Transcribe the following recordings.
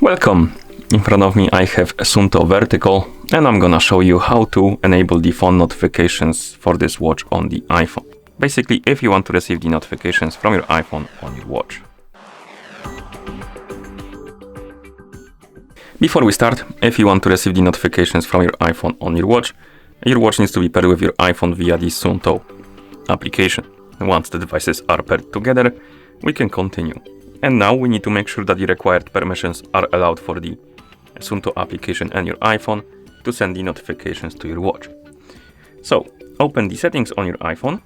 Welcome! In front of me I have a Suunto Vertical and I'm gonna show you how to enable the phone notifications for this watch on the iPhone. Basically, if you want to receive the notifications from your iPhone on your watch. Before we start, if you want to receive the notifications from your iPhone on your watch needs to be paired with your iPhone via the Suunto application. Once the devices are paired together, we can continue. And now we need to make sure that the required permissions are allowed for the Suunto application and your iPhone to send the notifications to your watch. So open the settings on your iPhone.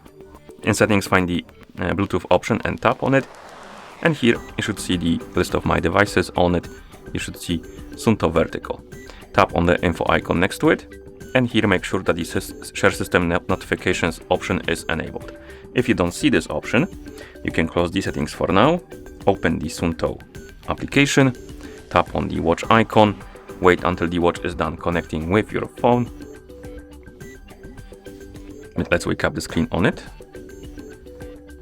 In settings, find the Bluetooth option and tap on it. And here you should see the list of my devices. On it you should see Suunto Vertical. Tap on the info icon next to it. And here make sure that the share system notifications option is enabled. If you don't see this option, you can close the settings for now. Open the Suunto application. Tap on the watch icon. Wait until the watch is done connecting with your phone. Let's wake up the screen on it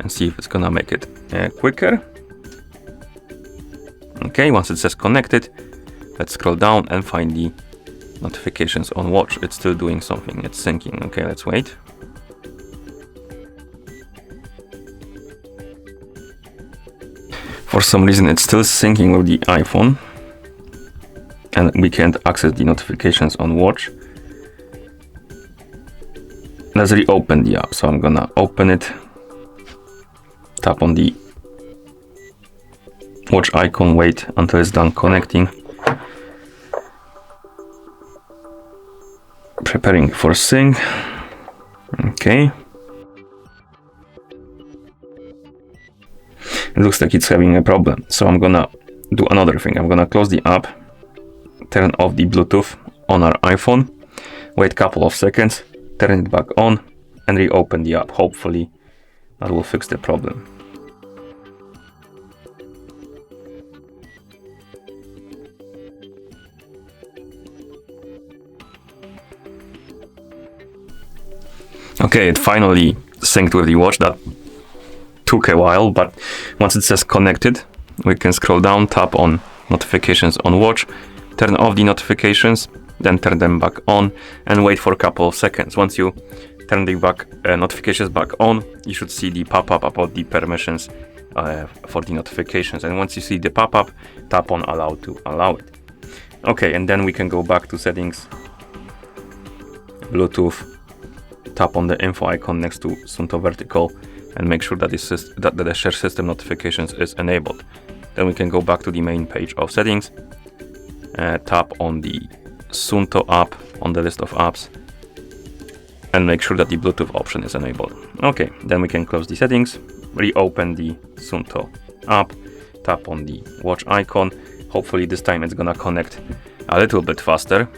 and see if it's gonna make it quicker. Okay, once it says connected, let's scroll down and find the notifications on watch. It's still doing something, it's syncing. Okay, let's wait. For some reason it's still syncing with the iPhone and we can't access the notifications on watch. Let's reopen the app. So I'm gonna open it, tap on the watch icon, wait until it's done connecting. Preparing for sync. Okay. It looks like it's having a problem. So I'm gonna do another thing. I'm gonna close the app, turn off the Bluetooth on our iPhone, wait a couple of seconds, turn it back on and reopen the app. Hopefully that will fix the problem. Okay, it finally synced with the watch. That took a while, but once it says connected, we can scroll down, tap on notifications on watch, turn off the notifications, then turn them back on and wait for a couple of seconds. Once you turn the notifications back on, you should see the pop-up about the permissions for the notifications. And once you see the pop-up, tap on allow to allow it. Okay, and then we can go back to settings, Bluetooth, tap on the info icon next to Suunto Vertical and make sure that the share system notifications is enabled. Then we can go back to the main page of settings, tap on the Suunto app on the list of apps and make sure that the Bluetooth option is enabled. Okay, then we can close the settings, reopen the Suunto app, tap on the watch icon. Hopefully this time it's gonna connect a little bit faster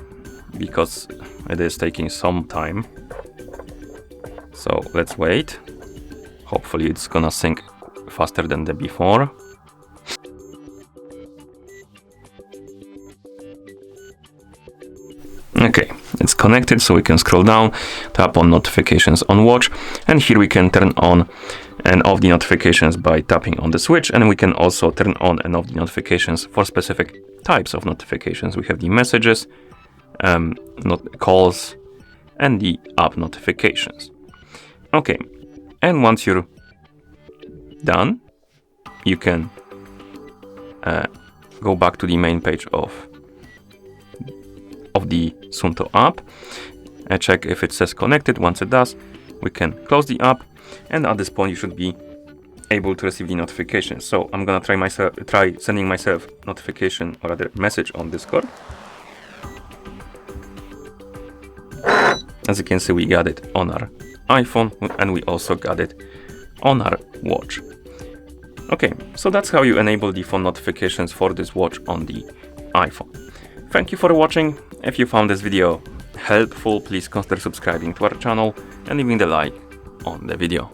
because it is taking some time. So let's wait. Hopefully it's gonna sync faster than the before. Okay, it's connected, so we can scroll down, tap on notifications on watch, and here we can turn on and off the notifications by tapping on the switch, and we can also turn on and off the notifications for specific types of notifications. We have the messages, calls, and the app notifications. Okay, and once you're done, you can go back to the main page of the Suunto app and check if it says connected. Once it does, we can close the app, and at this point you should be able to receive the notifications. So I'm gonna try sending myself notification or rather message on Discord. As you can see, we got it on our iPhone and we also got it on our watch. Okay, so that's how you enable the phone notifications for this watch on the iPhone. Thank you for watching. If you found this video helpful, please consider subscribing to our channel and leaving the like on the video.